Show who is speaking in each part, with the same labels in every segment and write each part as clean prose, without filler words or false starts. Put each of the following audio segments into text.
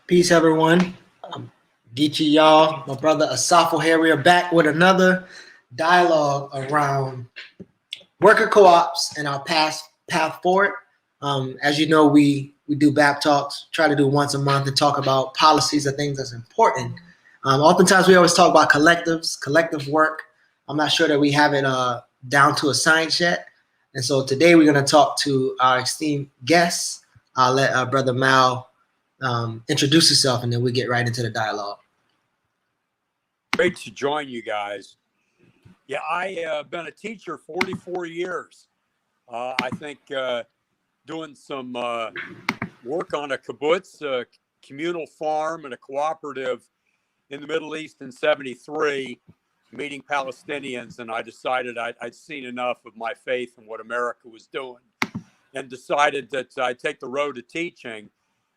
Speaker 1: Peace, everyone. Geechee, y'all. My brother Asafo here. We are back with another dialogue around worker co-ops and our path forward. As you know, we do BABTalks, try to do once a month and talk about policies or things that's important. Oftentimes, we always talk about collectives, collective work. I'm not sure that we have it down to a science yet. And so today we're going to talk to our esteemed guests. I'll let our brother Mal introduce yourself, and then we get right into the dialogue.
Speaker 2: Great to join you guys. Yeah, I've been a teacher 44 years. I think doing some work on a kibbutz, a communal farm, and a cooperative in the Middle East in '73, meeting Palestinians, and I decided I'd seen enough of my faith and what America was doing, and decided that I'd take the road to teaching.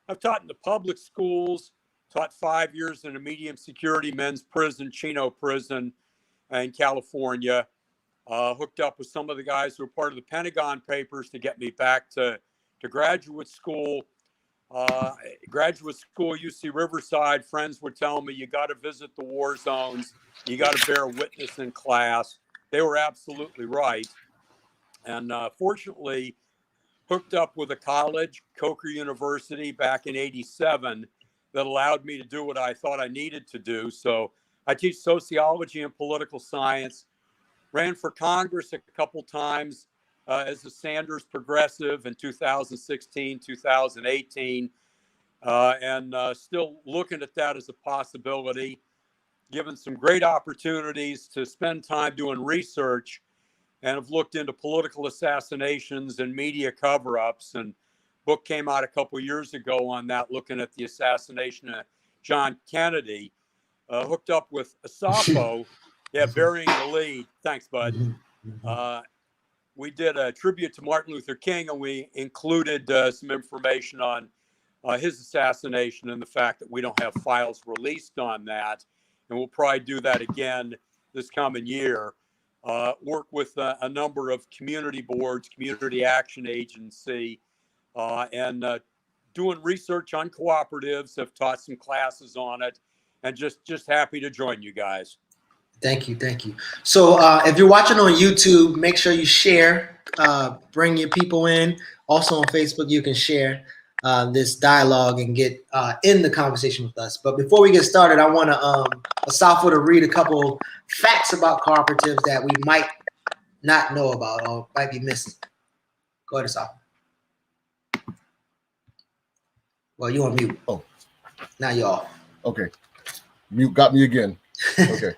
Speaker 2: I've taught in the public schools, taught 5 years in a medium security men's prison, Chino prison in California, hooked up with some of the guys who were part of the Pentagon Papers to get me back to graduate school. Graduate school, UC Riverside, friends were telling me, you got to visit the war zones. You got to bear witness in class. They were absolutely right. And fortunately, hooked up with a college, Coker University, back in '87, that allowed me to do what I thought I needed to do. So I teach sociology and political science, ran for Congress a couple times as a Sanders progressive in 2016, 2018, and still looking at that as a possibility, given some great opportunities to spend time doing research, and have looked into political assassinations and media cover-ups. And book came out a couple of years ago on that, looking at the assassination of John Kennedy. Hooked up with Asafo, burying the lead. Thanks, bud. We did a tribute to Martin Luther King, and we included some information on his assassination and the fact that we don't have files released on that. And we'll probably do that again this coming year. Work with a number of community boards, community action agency, and doing research on cooperatives. Have taught some classes on it, and just happy to join you guys.
Speaker 1: Thank you. So if you're watching on YouTube, make sure you share, bring your people in. Also on Facebook, you can share this dialogue and get in the conversation with us. But before we get started, I want Asafo to read a couple facts about cooperatives that we might not know about or might be missing. Go ahead, Asafo. Well, you on mute.
Speaker 3: Oh,
Speaker 1: now you're off.
Speaker 3: Okay, mute got me again. Okay,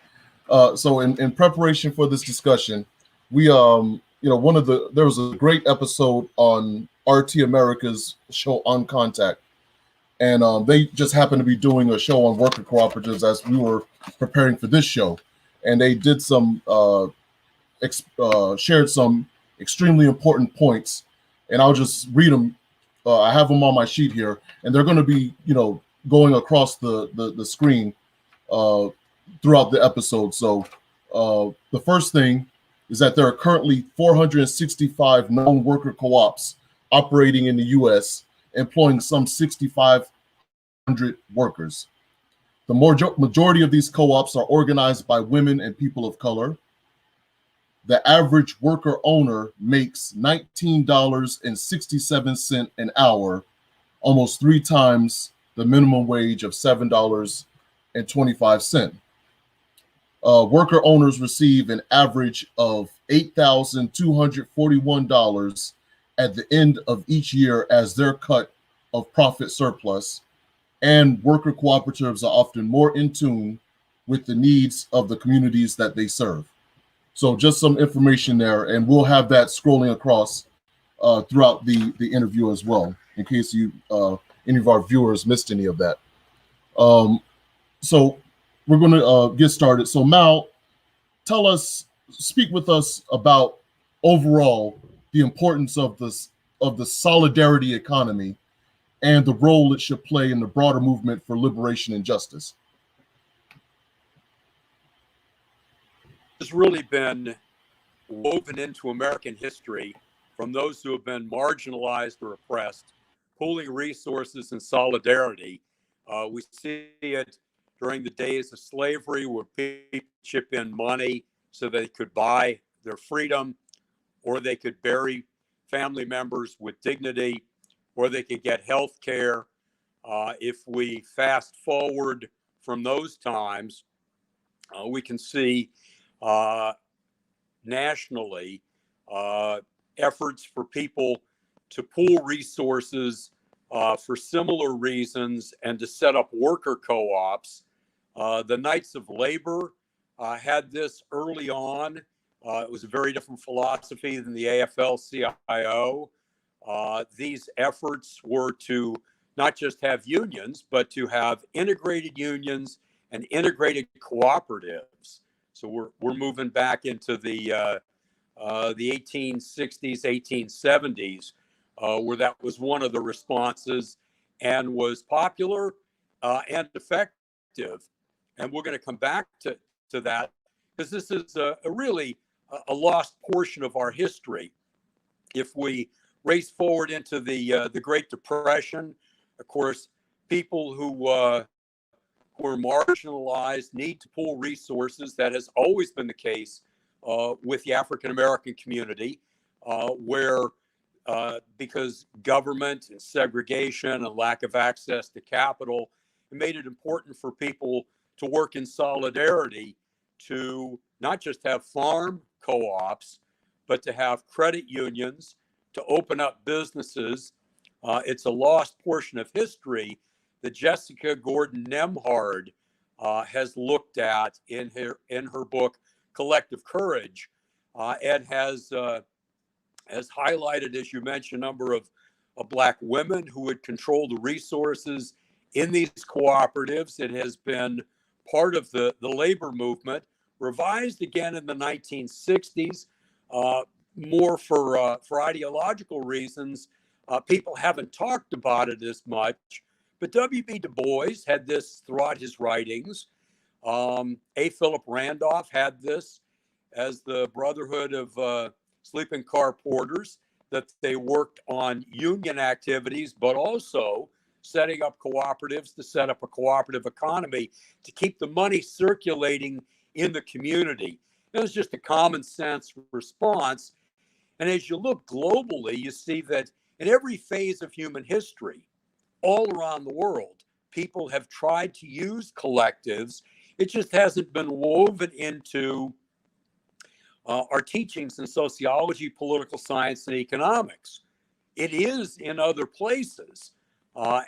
Speaker 3: so in preparation for this discussion, we there was a great episode on RT America's show On Contact, and they just happened to be doing a show on worker cooperatives as we were preparing for this show, and they did some shared some extremely important points, and I'll just read them. I have them on my sheet here, and they're going to be going across the screen throughout the episode. So the first thing is that there are currently 465 known worker co-ops operating in the U.S., employing some 6,500 workers. The majority of these co-ops are organized by women and people of color. The average worker owner makes $19.67 an hour, almost 3 times the minimum wage of $7.25. Worker owners receive an average of $8,241 at the end of each year as their cut of profit surplus, and worker cooperatives are often more in tune with the needs of the communities that they serve. So just some information there, and we'll have that scrolling across throughout the interview as well, in case you any of our viewers missed any of that. So we're going to get started. So Mal, speak with us about overall the importance of the solidarity economy and the role it should play in the broader movement for liberation and justice.
Speaker 2: It's really been woven into American history from those who have been marginalized or oppressed, pooling resources and solidarity We see it during the days of slavery, where people chip in money so they could buy their freedom, or they could bury family members with dignity, or they could get health care. If we fast forward from those times, we can see nationally efforts for people to pool resources for similar reasons and to set up worker co-ops. The Knights of Labor had this early on. It was a very different philosophy than the AFL-CIO. These efforts were to not just have unions, but to have integrated unions and integrated cooperatives. So we're moving back into the 1860s, 1870s, where that was one of the responses and was popular and effective. And we're going to come back to that, because this is a really a lost portion of our history. If we race forward into the Great Depression, of course, people who were marginalized need to pool resources. That has always been the case with the African American community, where because government and segregation and lack of access to capital, it made it important for people to work in solidarity, to not just have farm co-ops, but to have credit unions, to open up businesses. It's a lost portion of history that Jessica Gordon Nemhard has looked at in her book Collective Courage, and has highlighted, as you mentioned, a number of Black women who would control the resources in these cooperatives. It has been part of the labor movement, revised again in the 1960s, more for ideological reasons. People haven't talked about it as much, but W.B. Du Bois had this throughout his writings. A. Philip Randolph had this as the Brotherhood of Sleeping Car Porters, that they worked on union activities, but also setting up cooperatives to set up a cooperative economy to keep the money circulating in the community. It was just a common sense response. And as you look globally, you see that in every phase of human history, all around the world, people have tried to use collectives. It just hasn't been woven into our teachings in sociology, political science, and economics. It is in other places.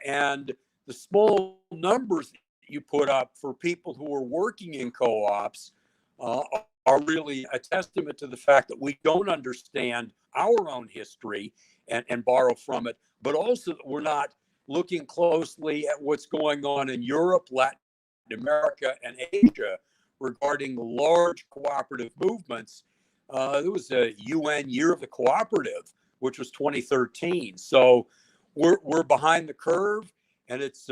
Speaker 2: And the small numbers you put up for people who are working in co-ops are really a testament to the fact that we don't understand our own history and borrow from it, but also that we're not looking closely at what's going on in Europe, Latin America, and Asia regarding the large cooperative movements. There was a UN Year of the Cooperative, which was 2013. So we're behind the curve, and it's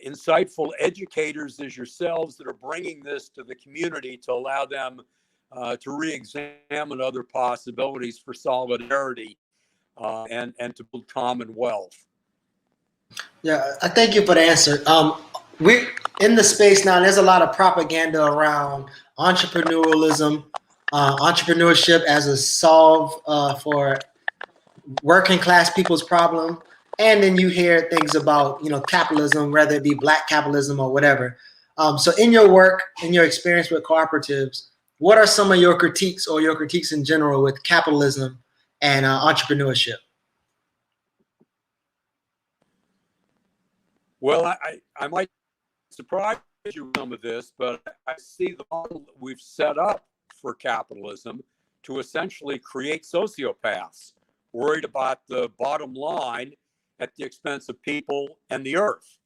Speaker 2: insightful educators as yourselves that are bringing this to the community to allow them to re-examine other possibilities for solidarity and to build commonwealth.
Speaker 1: Yeah, I thank you for the answer. We in the space now. There's a lot of propaganda around entrepreneurialism, entrepreneurship as a solve for working class people's problem, and then you hear things about capitalism, whether it be black capitalism or whatever. So in your work, in your experience with cooperatives, what are some of your critiques or your critiques in general with capitalism and entrepreneurship?
Speaker 2: Well, I might surprise you with some of this, but I see the model that we've set up for capitalism to essentially create sociopaths worried about the bottom line at the expense of people and the earth.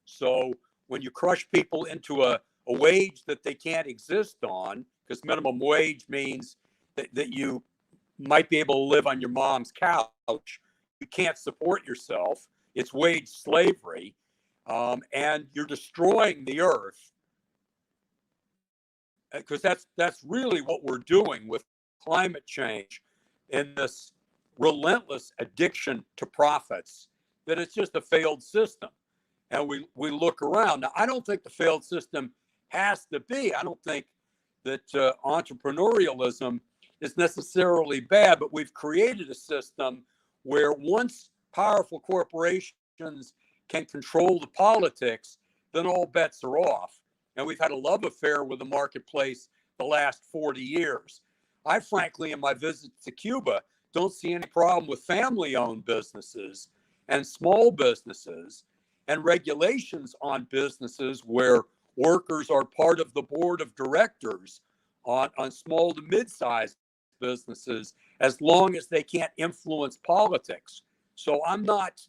Speaker 2: So when you crush people into a wage that they can't exist on, because minimum wage means that you might be able to live on your mom's couch, you can't support yourself. It's wage slavery. And you're destroying the earth, because that's really what we're doing with climate change and this relentless addiction to profits, that it's just a failed system. and we look around. Now, I don't think the failed system has to be. I don't think that entrepreneurialism is necessarily bad, but we've created a system where once powerful corporations can control the politics, then all bets are off. And we've had a love affair with the marketplace the last 40 years. I frankly, in my visits to Cuba, don't see any problem with family-owned businesses and small businesses and regulations on businesses where workers are part of the board of directors on small to mid-sized businesses, as long as they can't influence politics. So I'm not,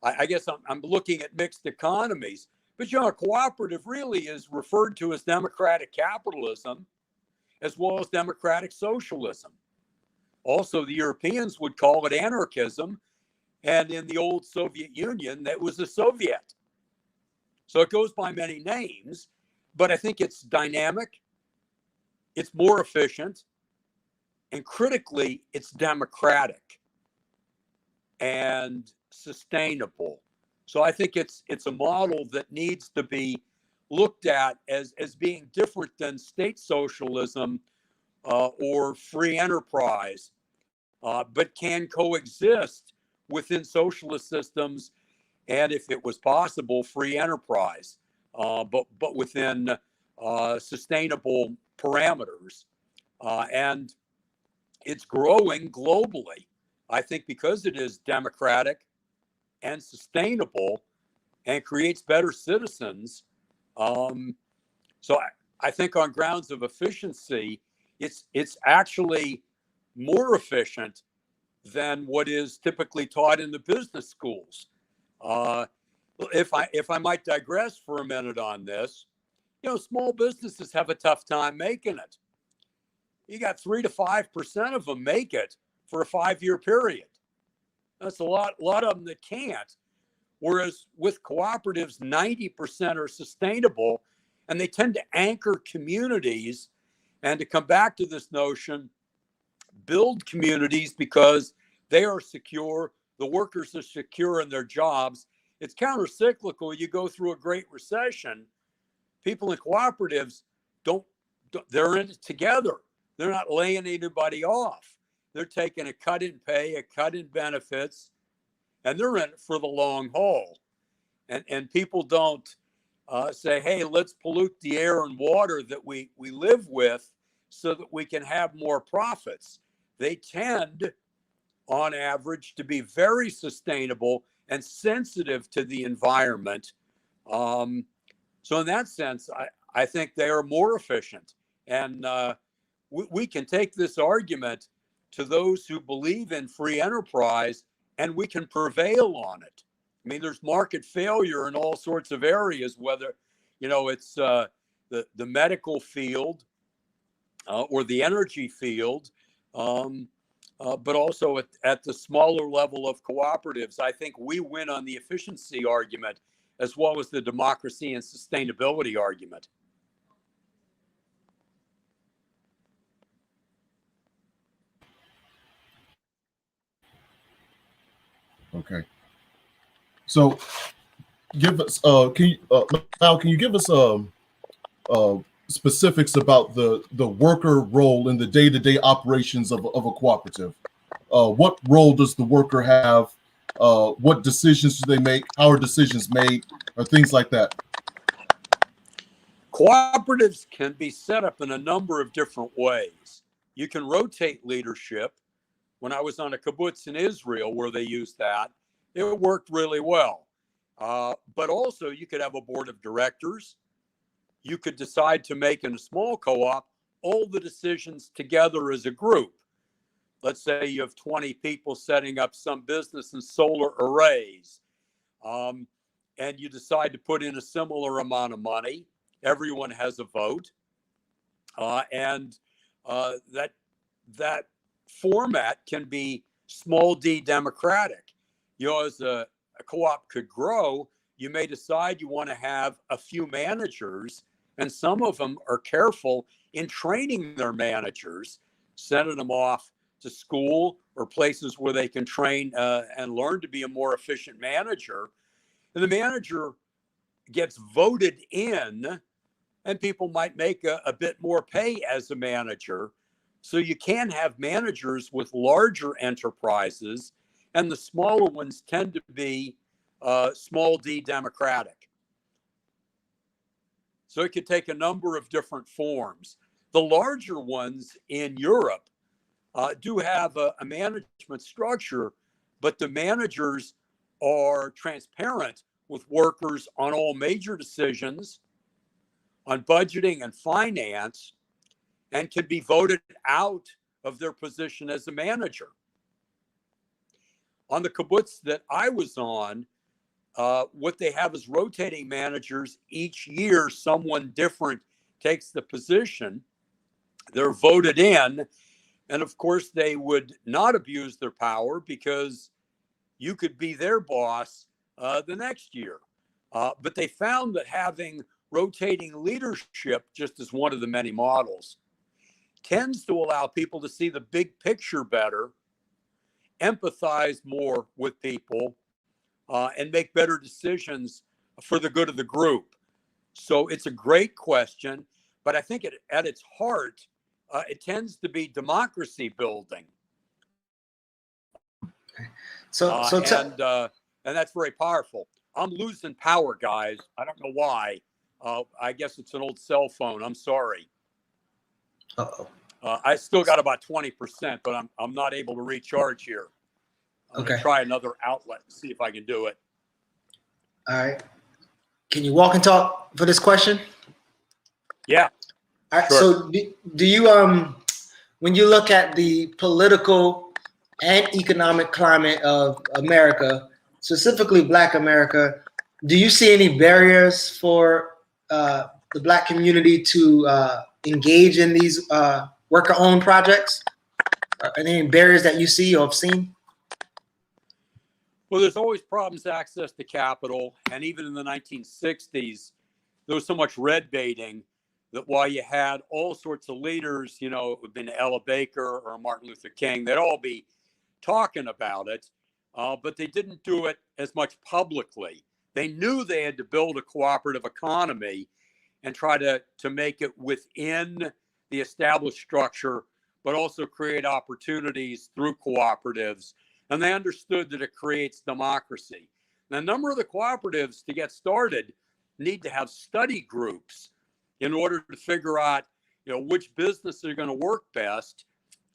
Speaker 2: I guess I'm looking at mixed economies, but a cooperative really is referred to as democratic capitalism as well as democratic socialism. Also, the Europeans would call it anarchism, and in the old Soviet Union, that was the Soviet. So it goes by many names, but I think it's dynamic, it's more efficient, and critically, it's democratic and sustainable. So I think it's a model that needs to be looked at as being different than state socialism or free enterprise, but can coexist within socialist systems, and if it was possible, free enterprise, but within sustainable parameters. And it's growing globally, I think, because it is democratic and sustainable and creates better citizens. So I think on grounds of efficiency, it's actually more efficient than what is typically taught in the business schools. If I might digress for a minute on this, small businesses have a tough time making it. You got 3 to 5% of them make it for a 5-year period. That's a lot of them that can't. Whereas with cooperatives, 90% are sustainable, and they tend to anchor communities. And to come back to this notion, build communities because they are secure, the workers are secure in their jobs. It's counter-cyclical. You go through a great recession, people in cooperatives they're in it together. They're not laying anybody off. They're taking a cut in pay, a cut in benefits, and they're in it for the long haul. And people don't say, hey, let's pollute the air and water that we live with so that we can have more profits. They tend, on average, to be very sustainable and sensitive to the environment. So in that sense, I think they are more efficient. And we can take this argument to those who believe in free enterprise, and we can prevail on it. I mean, there's market failure in all sorts of areas, whether, it's the medical field or the energy field, but also at the smaller level of cooperatives. I think we win on the efficiency argument as well as the democracy and sustainability argument.
Speaker 3: Okay. So give us can you give us specifics about the worker role in the day-to-day operations of a cooperative? What role does the worker have? What decisions do they make? How are decisions made? Or things like that?
Speaker 2: Cooperatives can be set up in a number of different ways. You can rotate leadership. When I was on a kibbutz in Israel where they used that, it worked really well. But also you could have a board of directors. You could decide to make in a small co-op all the decisions together as a group. Let's say you have 20 people setting up some business in solar arrays, and you decide to put in a similar amount of money. Everyone has a vote, and that format can be small d democratic. As a co-op could grow, you may decide you want to have a few managers, and some of them are careful in training their managers, sending them off to school or places where they can train and learn to be a more efficient manager. And the manager gets voted in, and people might make a bit more pay as a manager. So you can have managers with larger enterprises, and the smaller ones tend to be small d democratic. So it could take a number of different forms. The larger ones in Europe do have a management structure, but the managers are transparent with workers on all major decisions, on budgeting and finance, and can be voted out of their position as a manager. On the kibbutz that I was on, what they have is rotating managers. Each year, someone different takes the position. They're voted in. And of course, they would not abuse their power because you could be their boss the next year. But they found that having rotating leadership, just as one of the many models, tends to allow people to see the big picture better, empathize more with people, and make better decisions for the good of the group. So it's a great question, but I think at its heart, it tends to be democracy building. And that's very powerful. I'm losing power, guys. I don't know why. I guess it's an old cell phone. I'm sorry.
Speaker 1: Uh-oh.
Speaker 2: I still got about 20%, but I'm not able to recharge here. I'm going to try another outlet and see if I can do it.
Speaker 1: All right. Can you walk and talk for this question?
Speaker 2: Yeah.
Speaker 1: All right.
Speaker 2: Sure.
Speaker 1: So do you, when you look at the political and economic climate of America, specifically Black America, do you see any barriers for the Black community to engage in these worker-owned projects? Are there any barriers that you see or have seen?
Speaker 2: Well, there's always problems to access to capital. And even in the 1960s, there was so much red baiting that while you had all sorts of leaders, it would have been Ella Baker or Martin Luther King, they'd all be talking about it, but they didn't do it as much publicly. They knew they had to build a cooperative economy and try to make it within the established structure, but also create opportunities through cooperatives. And they understood that it creates democracy. Now, a number of the cooperatives to get started need to have study groups in order to figure out, which businesses are going to work best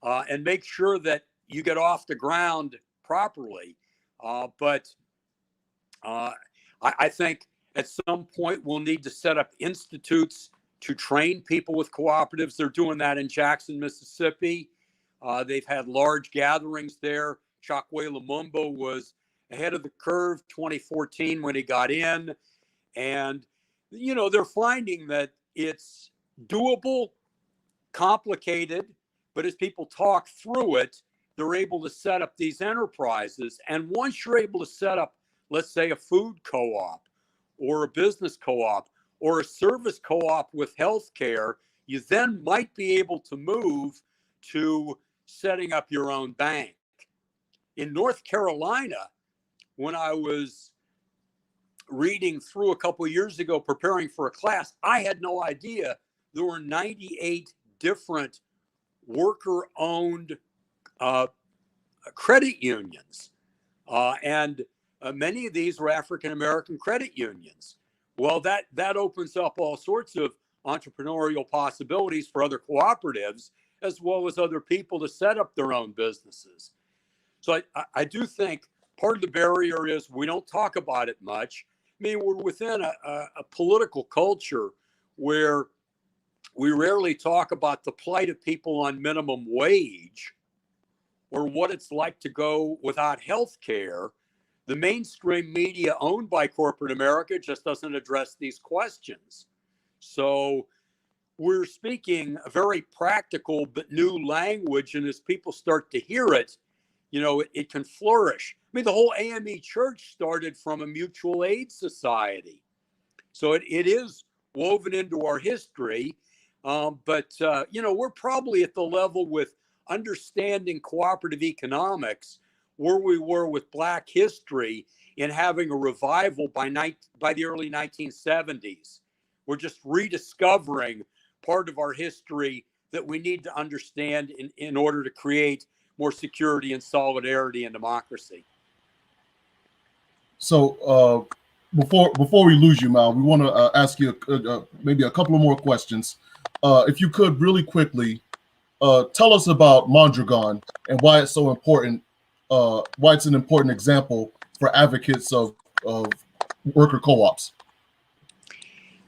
Speaker 2: and make sure that you get off the ground properly. But I think at some point we'll need to set up institutes to train people with cooperatives. They're doing that in Jackson, Mississippi. They've had large gatherings there. Chokwe Lumumba was ahead of the curve 2014 when he got in. And, they're finding that it's doable, complicated, but as people talk through it, they're able to set up these enterprises. And once you're able to set up, let's say, a food co-op or a business co-op or a service co-op with healthcare, you then might be able to move to setting up your own bank. In North Carolina, when I was reading through a couple of years ago, preparing for a class, I had no idea there were 98 different worker-owned credit unions. And many of these were African-American credit unions. Well, that opens up all sorts of entrepreneurial possibilities for other cooperatives, as well as other people to set up their own businesses. So I do think part of the barrier is we don't talk about it much. I mean, we're within a political culture where we rarely talk about the plight of people on minimum wage or what it's like to go without health care. The mainstream media owned by corporate America just doesn't address these questions. So we're speaking a very practical but new language, and as people start to hear it, it can flourish. I mean, the whole AME church started from a mutual aid society. So it is woven into our history. But we're probably at the level with understanding cooperative economics where we were with Black history in having a revival by the early 1970s. We're just rediscovering part of our history that we need to understand in order to create more security and solidarity and democracy.
Speaker 3: So before we lose you, Mal, we want to ask you maybe a couple of more questions. If you could really quickly tell us about Mondragon and why it's so important, why it's an important example for advocates of worker co-ops.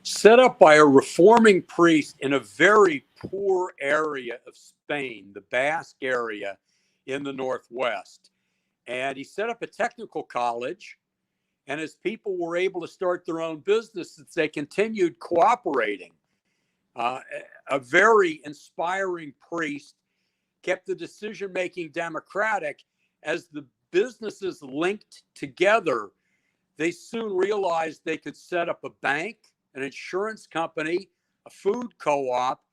Speaker 2: Set up by a reforming priest in a very poor area of Spain, the Basque area in the Northwest. And he set up a technical college. And as people were able to start their own businesses, they continued cooperating. A very inspiring priest, kept the decision-making democratic. As the businesses linked together, they soon realized they could set up a bank, an insurance company, a food co-op.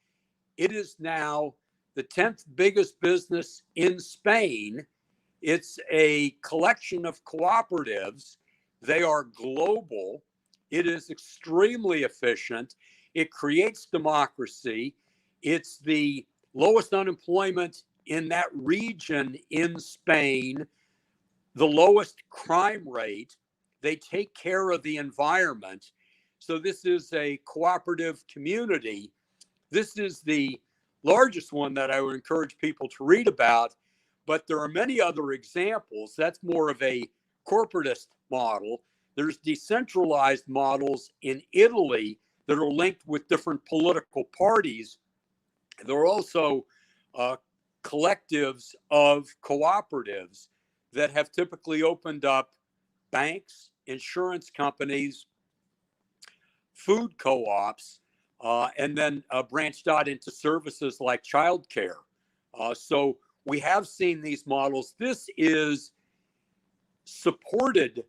Speaker 2: It is now the 10th biggest business in Spain. It's a collection of cooperatives. They are global. It is extremely efficient. It creates democracy. It's the lowest unemployment in that region in Spain, the lowest crime rate. They take care of the environment. So this is a cooperative community. This is the largest one that I would encourage people to read about, but there are many other examples. That's more of a corporatist model. There's decentralized models in Italy that are linked with different political parties. There are also collectives of cooperatives that have typically opened up banks, insurance companies, food co-ops, and then branched out into services like childcare. So we have seen these models. This is supported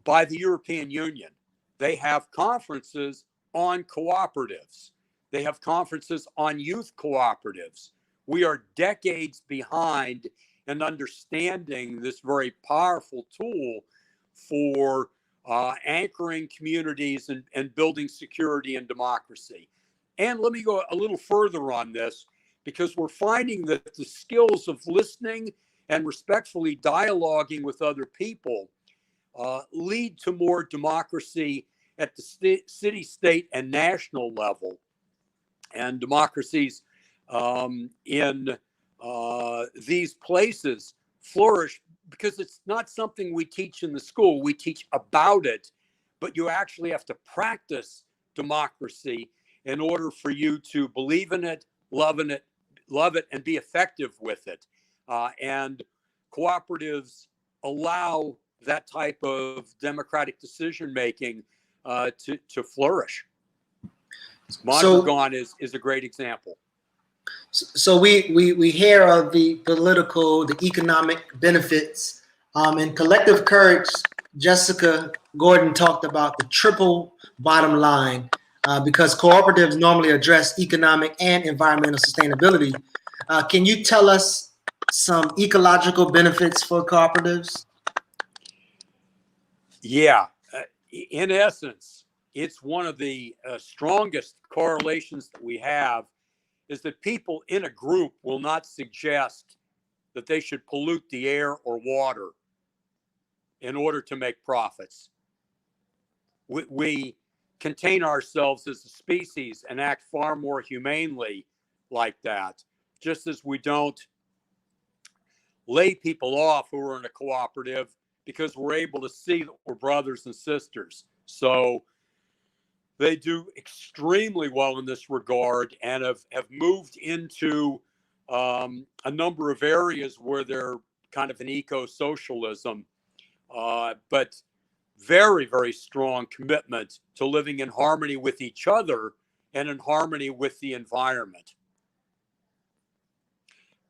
Speaker 2: by the European Union. They have conferences on cooperatives. They have conferences on youth cooperatives. We are decades behind in understanding this very powerful tool for anchoring communities and building security and democracy. And let me go a little further on this, because we're finding that the skills of listening and respectfully dialoguing with other people lead to more democracy at the city, state, and national level. And democracies in these places flourish because it's not something we teach in the school. We teach about it, but you actually have to practice democracy in order for you to believe in it, love it, and be effective with it. And cooperatives allow that type of democratic decision-making to flourish. Mondragon is a great example.
Speaker 1: So we hear of the political, the economic benefits. In Collective Courage, Jessica Gordon talked about the triple bottom line because cooperatives normally address economic and environmental sustainability. Can you tell us some ecological benefits for cooperatives?
Speaker 2: Yeah, in essence, it's one of the strongest correlations that we have is that people in a group will not suggest that they should pollute the air or water in order to make profits. We contain ourselves as a species and act far more humanely like that, just as we don't lay people off who are in a cooperative because we're able to see that we're brothers and sisters. So they do extremely well in this regard and have moved into a number of areas where they're kind of an eco-socialism, but very, very strong commitment to living in harmony with each other and in harmony with the environment.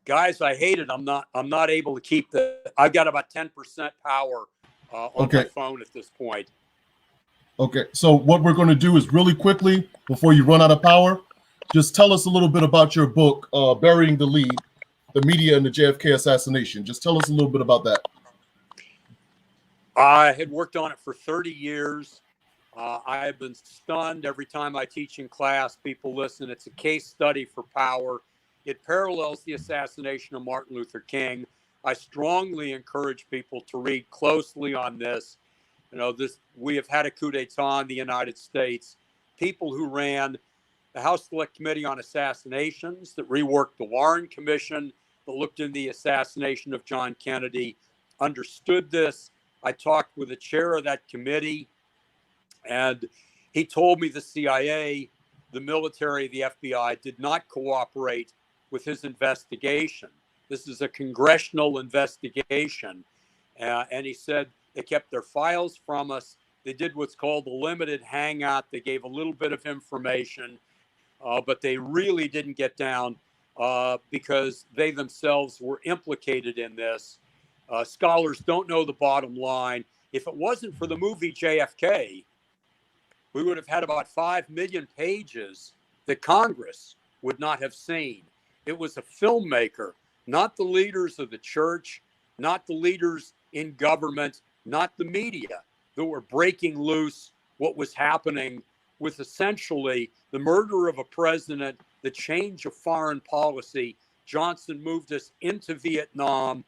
Speaker 2: Guys, I hate it. I'm not able to keep I've got about 10% power on my phone at this point.
Speaker 3: Okay, so what we're going to do is really quickly, before you run out of power, just tell us a little bit about your book, Burying the Lead, the Media and the JFK Assassination. Just tell us a little bit about that.
Speaker 2: I had worked on it for 30 years. I have been stunned every time I teach in class. People listen. It's a case study for power. It parallels the assassination of Martin Luther King. I strongly encourage people to read closely on this. We have had a coup d'etat in the United States. People who ran the House Select Committee on Assassinations that reworked the Warren Commission that looked into the assassination of John Kennedy understood this. I talked with the chair of that committee, and he told me the CIA, the military, the FBI did not cooperate with his investigation. This is a congressional investigation. And he said they kept their files from us. They did what's called a limited hangout. They gave a little bit of information, but they really didn't get down because they themselves were implicated in this. Scholars don't know the bottom line. If it wasn't for the movie JFK, we would have had about 5 million pages that Congress would not have seen. It was a filmmaker, not the leaders of the church, not the leaders in government, not the media, that were breaking loose what was happening with essentially the murder of a president, the change of foreign policy. Johnson moved us into Vietnam.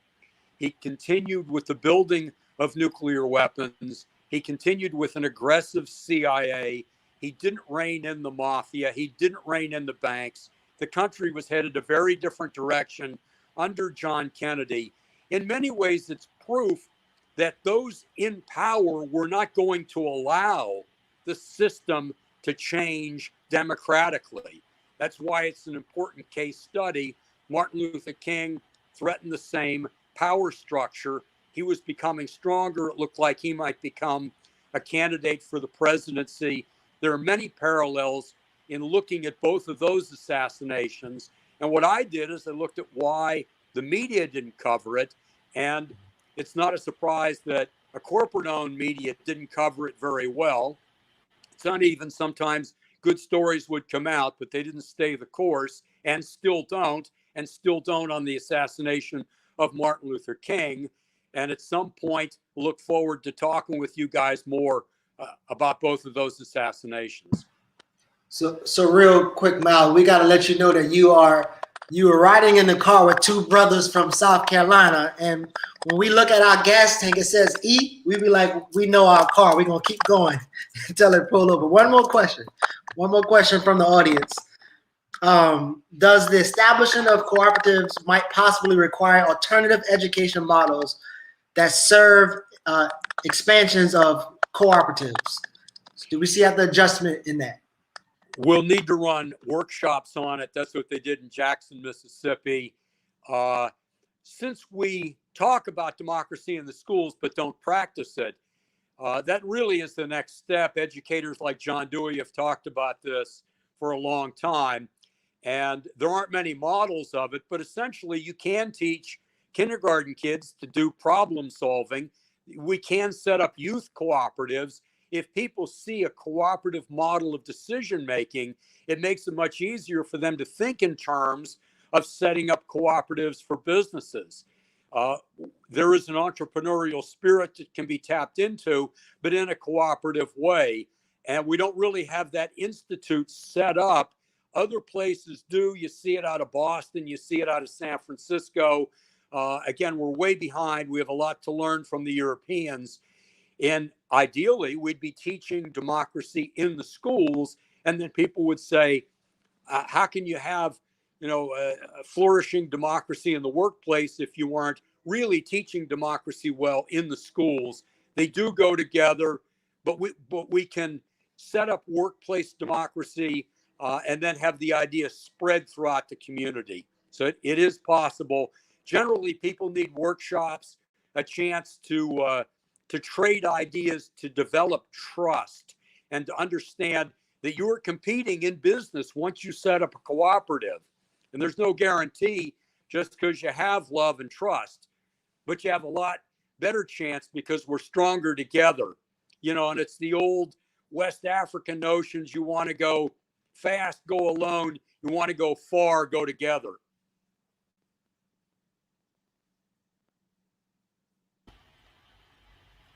Speaker 2: He continued with the building of nuclear weapons. He continued with an aggressive CIA. He didn't rein in the mafia. He didn't rein in the banks. The country was headed a very different direction under John Kennedy. In many ways, it's proof that those in power were not going to allow the system to change democratically. That's why it's an important case study. Martin Luther King threatened the same power structure. He was becoming stronger. It looked like he might become a candidate for the presidency. There are many parallels in looking at both of those assassinations. And what I did is I looked at why the media didn't cover it. And it's not a surprise that a corporate-owned media didn't cover it very well. It's uneven. Sometimes good stories would come out, but they didn't stay the course and still don't on the assassination of Martin Luther King. And at some point, look forward to talking with you guys more about both of those assassinations.
Speaker 1: So real quick, Mal, we got to let you know that you were riding in the car with two brothers from South Carolina, and when we look at our gas tank, it says E. We be like, we know our car. We're gonna keep going until it pull over. One more question from the audience. Does the establishment of cooperatives might possibly require alternative education models that serve expansions of cooperatives? Do we see the adjustment in that?
Speaker 2: We'll need to run workshops on it. That's what they did in Jackson, Mississippi. Since we talk about democracy in the schools but don't practice it, that really is the next step. Educators like John Dewey have talked about this for a long time, and there aren't many models of it, but essentially you can teach kindergarten kids to do problem solving. We can set up youth cooperatives. If people see a cooperative model of decision making, it makes it much easier for them to think in terms of setting up cooperatives for businesses. There is an entrepreneurial spirit that can be tapped into, but in a cooperative way. And we don't really have that institute set up. Other places do. You see it out of Boston. You see it out of San Francisco. Again, we're way behind. We have a lot to learn from the Europeans. And ideally, we'd be teaching democracy in the schools. And then people would say, how can you have a flourishing democracy in the workplace if you aren't really teaching democracy well in the schools? They do go together, but we can set up workplace democracy and then have the idea spread throughout the community. So it is possible. Generally, people need workshops, a chance to trade ideas, to develop trust, and to understand that you're competing in business once you set up a cooperative. And there's no guarantee just because you have love and trust, but you have a lot better chance because we're stronger together. And it's the old West African notions. You want to go fast, go alone. You want to go far, go together.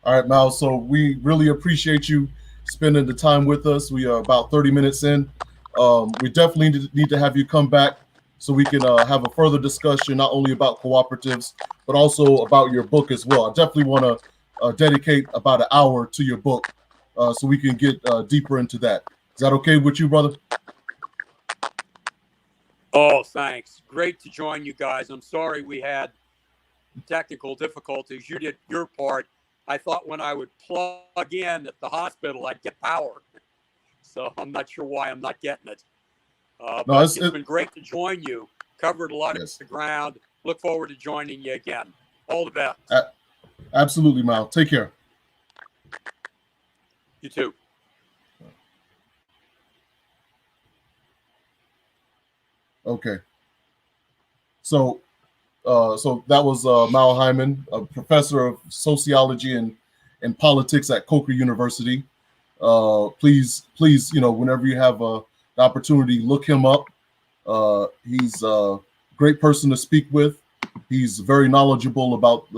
Speaker 3: All right, Mal. So we really appreciate you spending the time with us. We are about 30 minutes in. We definitely need to have you come back so we can have a further discussion, not only about cooperatives, but also about your book as well. I definitely want to dedicate about an hour to your book so we can get deeper into that. Is that okay with you, brother?
Speaker 2: Oh, thanks. Great to join you guys. I'm sorry we had technical difficulties. You did your part. I thought when I would plug in at the hospital, I'd get power. So I'm not sure why I'm not getting it.
Speaker 3: No,
Speaker 2: But it's been great to join you. Covered a lot of the ground. Look forward to joining you again. All the best.
Speaker 3: Absolutely, Mal. Take care.
Speaker 2: You too.
Speaker 3: Okay. So that was Mal Hyman, a professor of sociology and politics at Coker University. Please, whenever you have the opportunity, look him up. He's a great person to speak with. He's very knowledgeable about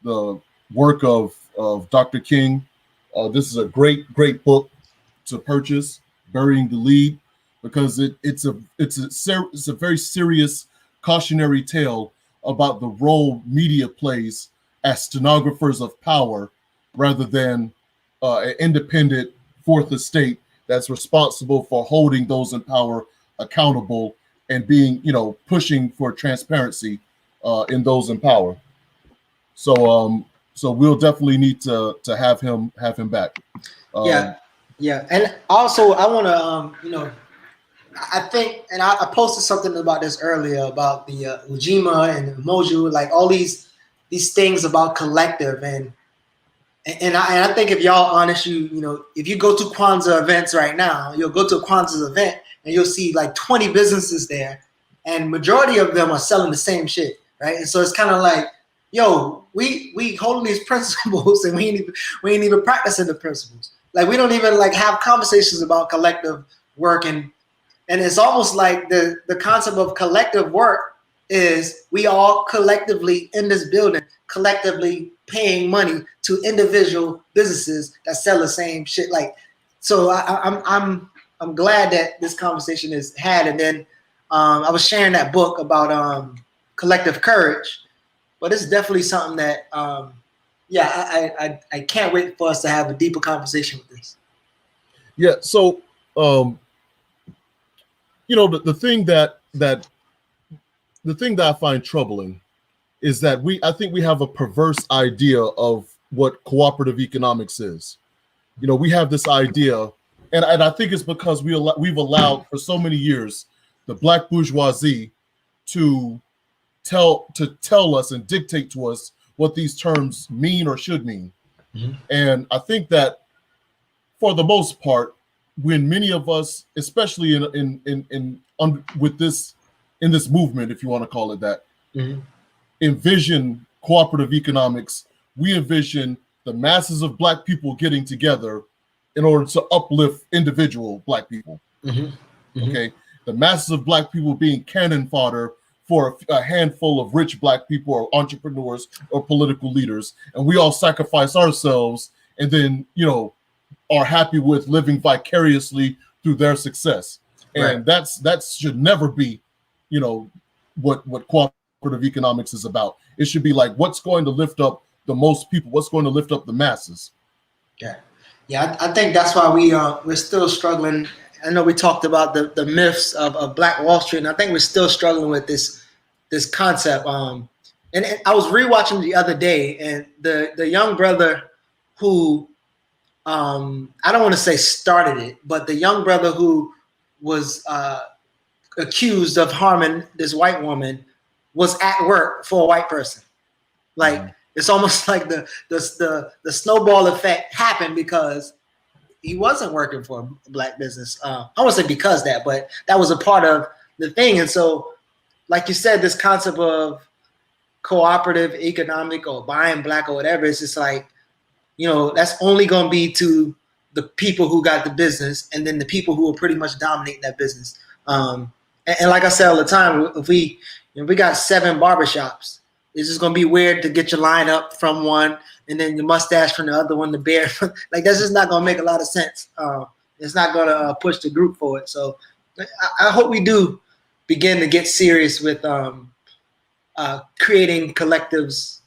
Speaker 3: the work of Dr. King. This is a great book to purchase, Burying the Lead, because it's a very serious cautionary tale about the role media plays as stenographers of power rather than an independent fourth estate that's responsible for holding those in power accountable and being, pushing for transparency in those in power. So we'll definitely need to have him back.
Speaker 1: Yeah, and also I want to I think, and I posted something about this earlier about the Ujima and Moju, like all these things about collective, and I think if y'all honest, if you go to Kwanzaa events right now, you'll go to a Kwanzaa event and you'll see like 20 businesses there, and majority of them are selling the same shit, right? And so it's kind of like, yo, we holding these principles and we ain't even practicing the principles. Like we don't even like have conversations about collective work, and it's almost like the concept of collective work is we all collectively in this building, collectively paying money to individual businesses that sell the same shit. Like, so I'm glad that this conversation is had. And then I was sharing that book about collective courage, but it's definitely something that I can't wait for us to have a deeper conversation with this.
Speaker 3: Yeah. So the thing that I find troubling is that I think we have a perverse idea of what cooperative economics is. We have this idea, and I think it's because we've allowed for so many years the black bourgeoisie to tell us and dictate to us what these terms mean or should mean. Mm-hmm. And I think that for the most part, when many of us, especially with this movement, if you want to call it that, mm-hmm. envision cooperative economics, we envision the masses of black people getting together in order to uplift individual black people. Mm-hmm. Mm-hmm. Okay, the masses of black people being cannon fodder for a handful of rich black people or entrepreneurs or political leaders, and we all sacrifice ourselves and then are happy with living vicariously through their success. And right. that should never be, what cooperative economics is about. It should be like, what's going to lift up the most people? What's going to lift up the masses?
Speaker 1: Yeah. I think that's why we're still struggling. I know we talked about the myths of Black Wall Street, and I think we're still struggling with this concept. And I was rewatching the other day, and the young brother who I don't want to say started it, but the young brother who was accused of harming this white woman was at work for a white person. Like, mm-hmm. It's almost like the snowball effect happened because he wasn't working for a black business. I won't say because but that was a part of the thing. And so, like you said, this concept of cooperative economic or buying black or whatever, it's just like, that's only going to be to the people who got the business, and then the people who are pretty much dominating that business. And like I say all the time, if we got 7 barbershops, It's just gonna be weird to get your line up from one and then your mustache from the other one, the beard. Like that's just not gonna make a lot of sense. It's not gonna push the group forward. So I hope we do begin to get serious with creating collectives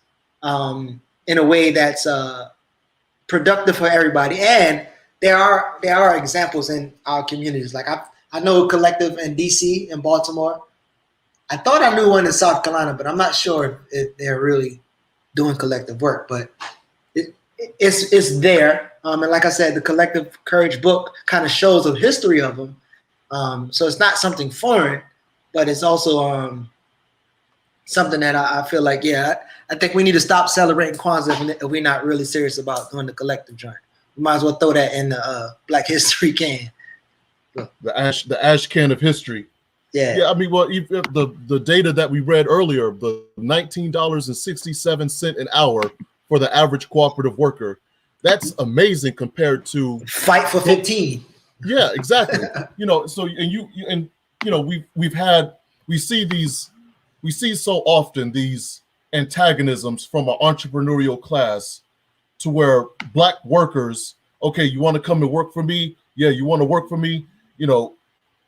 Speaker 1: in a way that's productive for everybody. And there are examples in our communities. Like I know a collective in DC and Baltimore. I thought I knew one in South Carolina, but I'm not sure if they're really doing collective work. But it's there. And like I said, the Collective Courage book kind of shows a history of them. So it's not something foreign, but it's also something that I feel like, I think we need to stop celebrating Kwanzaa if we're not really serious about doing the collective joint. We might as well throw that in the Black History can.
Speaker 3: The ash can of history.
Speaker 1: Yeah.
Speaker 3: I mean, well, the data that we read earlier, the $19.67 an hour for the average cooperative worker, that's amazing compared to
Speaker 1: fight for 15.
Speaker 3: Yeah, exactly. So we see so often these antagonisms from an entrepreneurial class to where Black workers, okay, you want to come and work for me? Yeah, you want to work for me?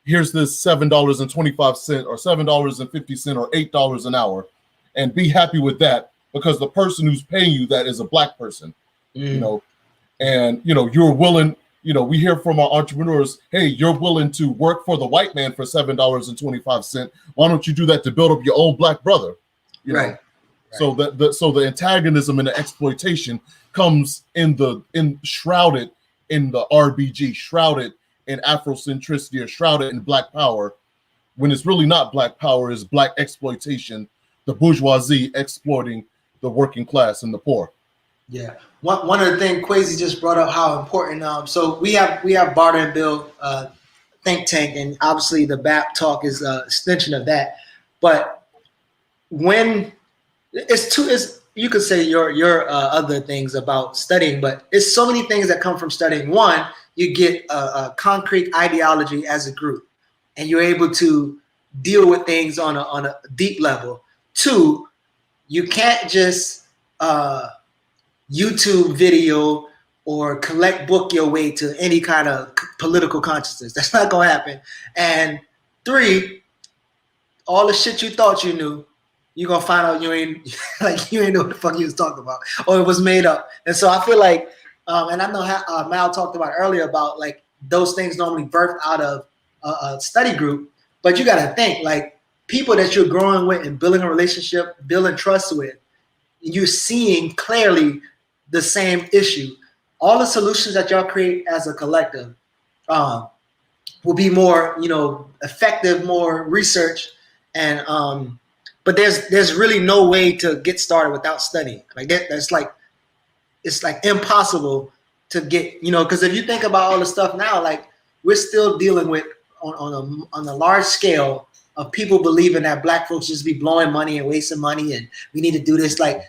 Speaker 3: Here's this $7.25 or $7.50 or $8 an hour, and be happy with that because the person who's paying you that is a Black person, and you're willing. We hear from our entrepreneurs, hey, you're willing to work for the white man for $7.25. Why don't you do that to build up your own Black brother?
Speaker 1: Right.
Speaker 3: So the antagonism and the exploitation comes shrouded in the RBG, shrouded in Afrocentricity, or shrouded in Black power, when it's really not Black power, it's Black exploitation, the bourgeoisie exploiting the working class and the poor.
Speaker 1: Yeah. One of the things Kwesi just brought up, how important. So we have Barter and Bill think tank, and obviously the BABTalk is an extension of that. But when you could say your other things about studying, but it's so many things that come from studying. One, you get a concrete ideology as a group, and you're able to deal with things on a deep level. Two, you can't just YouTube video or collect book your way to any kind of political consciousness. That's not gonna happen. And three, all the shit you thought you knew, you're gonna find out you ain't know what the fuck you was talking about, or it was made up. And so I feel like, and I know how Mal talked about earlier about like those things normally birth out of a study group, but you gotta think like people that you're growing with and building a relationship, building trust with, you're seeing clearly the same issue. All the solutions that y'all create as a collective will be more, effective, more research, and but there's really no way to get started without studying. Like that's like, it's like impossible to get, because if you think about all the stuff now, like we're still dealing with on a large scale of people believing that Black folks just be blowing money and wasting money, and we need to do this and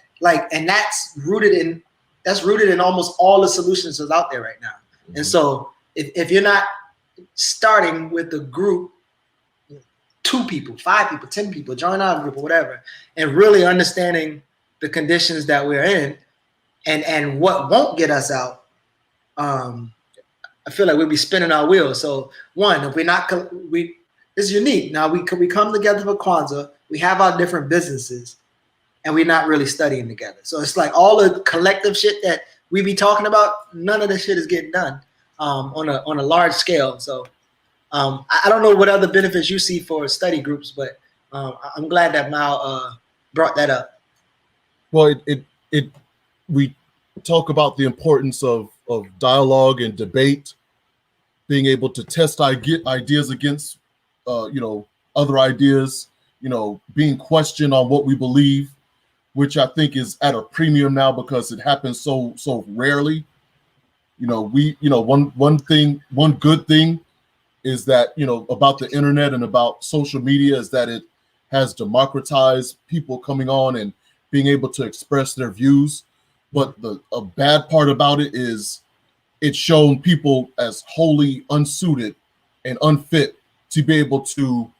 Speaker 1: that's rooted in almost all the solutions that's out there right now. Mm-hmm. And so if you're not starting with a group, 2 people, 5 people, 10 people, join our group or whatever, and really understanding the conditions that we're in and what won't get us out, I feel like we'll be spinning our wheels. So one, if it's unique. Now we come together for Kwanzaa, we have our different businesses, and we're not really studying together. So it's like all the collective shit that we be talking about, none of this shit is getting done on a large scale. So I don't know what other benefits you see for study groups, but I'm glad that Mal brought that up.
Speaker 3: Well, we talk about the importance of dialogue and debate, being able to test ideas against other ideas, being questioned on what we believe, which I think is at a premium now because it happens so rarely. One good thing is that, about the internet and about social media is that it has democratized people coming on and being able to express their views. But a bad part about it is it's shown people as wholly unsuited and unfit to be able to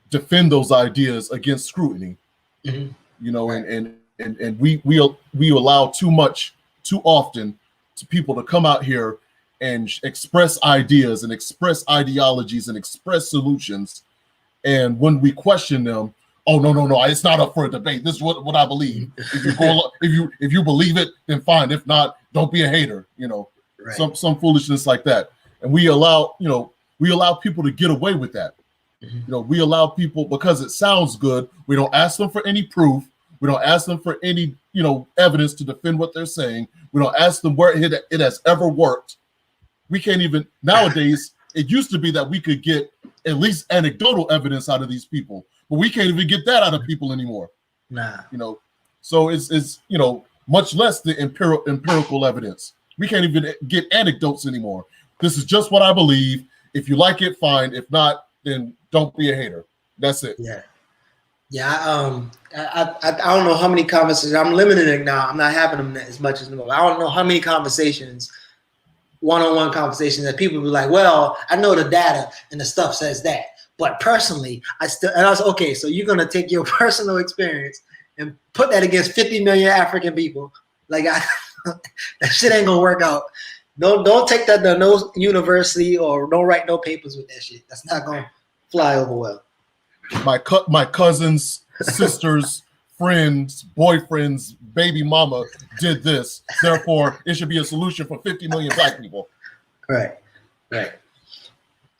Speaker 3: defend those ideas against scrutiny.
Speaker 1: Mm-hmm.
Speaker 3: you know,
Speaker 1: Right.
Speaker 3: and we allow too often to people to come out here and express ideas and express ideologies and express solutions. And when we question them, oh no, it's not up for a debate. This is what I believe. If you go, if you believe it, then fine. If not, don't be a hater. You know,
Speaker 1: Right.
Speaker 3: some foolishness like that. And we allow people to get away with that.
Speaker 1: Mhm.
Speaker 3: You know, we allow people because it sounds good. We don't ask them for any proof. We don't ask them for any, evidence to defend what they're saying. We don't ask them where it has ever worked. We can't even nowadays. It used to be that we could get at least anecdotal evidence out of these people, but we can't even get that out of people anymore.
Speaker 1: Nah.
Speaker 3: So it's much less the empirical evidence. We can't even get anecdotes anymore. This is just what I believe. If you like it, fine. If not, then don't be a hater. That's it.
Speaker 1: Yeah. I don't know how many conversations. I'm limiting it now. I'm not having them as much as normal. I don't know how many conversations, one-on-one conversations, that people be like, well, I know the data and the stuff says that, but personally, I was okay. So you're gonna take your personal experience and put that against 50 million African people? Like, that shit ain't gonna work out. Don't take that to no university, or don't write no papers with that shit. That's not gonna fly over well.
Speaker 3: My cousins, sisters, friends, boyfriends, baby mama did this. Therefore, it should be a solution for 50 million black people.
Speaker 1: Right.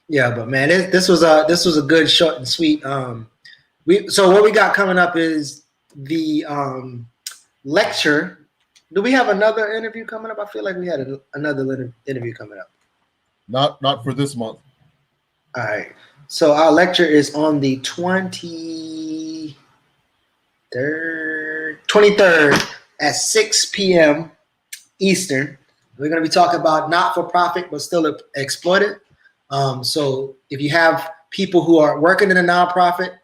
Speaker 1: Yeah, but man, this was a good, short and sweet. So what we got coming up is the lecture. Do we have another interview coming up? I feel like we had another interview coming up.
Speaker 3: Not for this month.
Speaker 1: All right. So our lecture is on the 23rd at 6 p.m. Eastern. We're going to be talking about not-for-profit but still exploited. So if you have people who are working in the nonprofit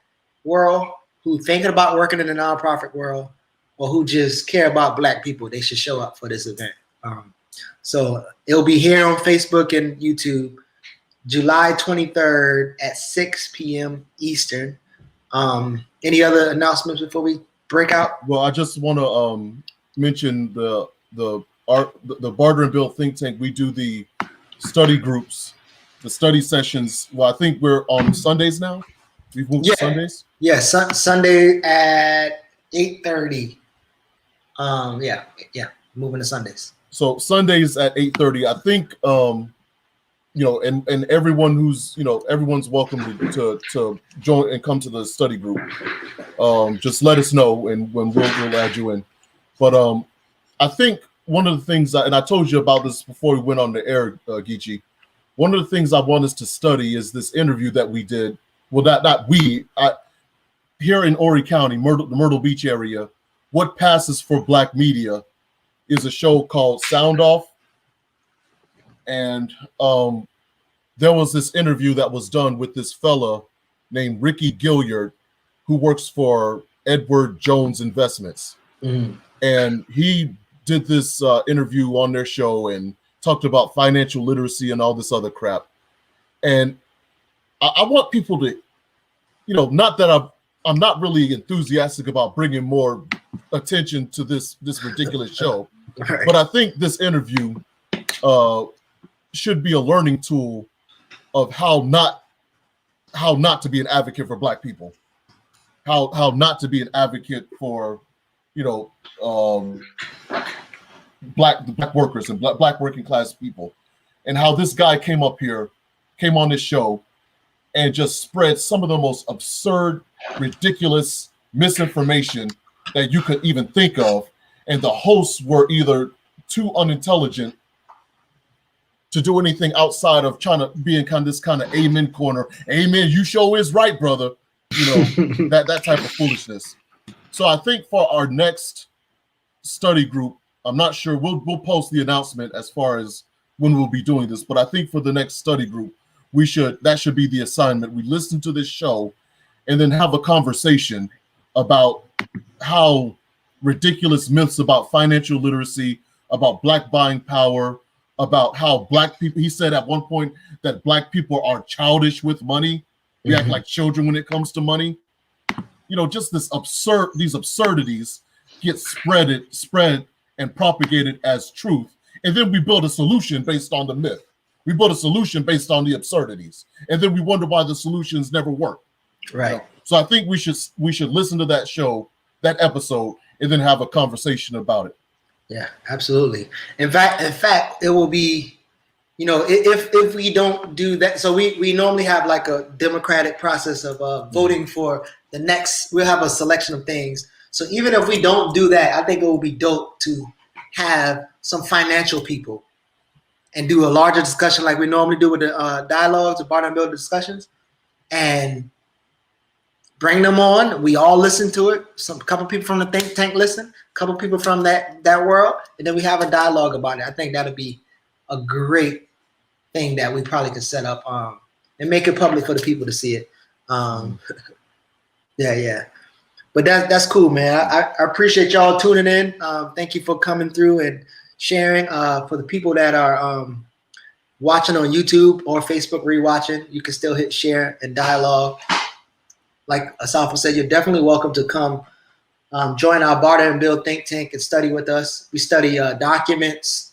Speaker 1: world, who thinking about working in the nonprofit world, or who just care about Black people, they should show up for this event. So it'll be here on Facebook and YouTube, July 23rd at 6 p.m. Eastern. Any other announcements before we break out?
Speaker 3: Well, I just want to mention the Barter and Build think tank. We do the study groups, the study sessions. Well, I think we're on Sundays now. We've moved to Sundays.
Speaker 1: Yeah, Sunday at 8:30. Moving to Sundays.
Speaker 3: So Sundays at 8:30. I think and everyone who's everyone's welcome to join and come to the study group. Just let us know, and when we'll add you in. But I think one of the things, and I told you about this before we went on the air, Geechee. One of the things I want us to study is this interview that we did. Well, here in Horry County, the Myrtle Beach area. What Passes for Black Media is a show called Sound Off. And there was this interview that was done with this fella named Ricky Gilliard, who works for Edward Jones Investments.
Speaker 1: Mm-hmm.
Speaker 3: And he did this interview on their show and talked about financial literacy and all this other crap. And I want people to, not that I'm not really enthusiastic about bringing more attention to this ridiculous show,
Speaker 1: Right.
Speaker 3: but I think this interview should be a learning tool of how not to be an advocate for Black people, how not to be an advocate for black workers and black working class people, and how this guy came on this show and just spread some of the most absurd, ridiculous misinformation that you could even think of, and the hosts were either too unintelligent to do anything outside of trying to be in this kind of amen corner. Amen, you sure is right, brother. That type of foolishness. So I think for our next study group, I'm not sure, we'll post the announcement as far as when we'll be doing this, but I think for the next study group, that should be the assignment. We listen to this show and then have a conversation about how ridiculous myths about financial literacy, about Black buying power, about how Black people, he said at one point that Black people are childish with money. We act like children when it comes to money. just these absurdities get spread and propagated as truth. And then we build a solution based on the myth. We build a solution based on the absurdities. And then we wonder why the solutions never work.
Speaker 1: Right.
Speaker 3: So I think we should listen to that episode, and then have a conversation about it.
Speaker 1: Yeah, absolutely. In fact, it will be, if we don't do that. So we normally have like a democratic process of voting for the next. We'll have a selection of things. So even if we don't do that, I think it will be dope to have some financial people and do a larger discussion like we normally do with the dialogues, the barter and build discussions, and bring them on. We all listen to it. A couple people from the think tank listen, a couple people from that world, and then we have a dialogue about it. I think that'll be a great thing that we probably could set up and make it public for the people to see it. Yeah. But that's cool, man. I appreciate y'all tuning in. Thank you for coming through and sharing. For the people that are watching on YouTube or Facebook rewatching, you can still hit share and dialogue. Like Asafo said, you're definitely welcome to come join our Barter and Build think tank and study with us. We study documents,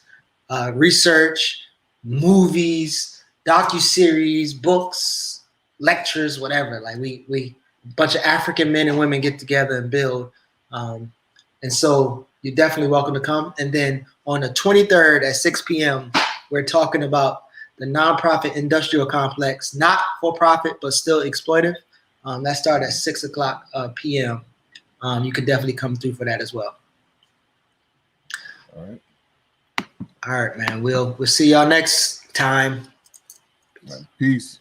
Speaker 1: research, movies, docuseries, books, lectures, whatever. Like we bunch of African men and women get together and build. And so you're definitely welcome to come. And then on the 23rd at 6 p.m., we're talking about the nonprofit industrial complex, not for profit, but still exploitive. That started at 6 o'clock p.m. You could definitely come through for that as well.
Speaker 3: All
Speaker 1: right, man. We'll see y'all next time.
Speaker 3: right. Peace.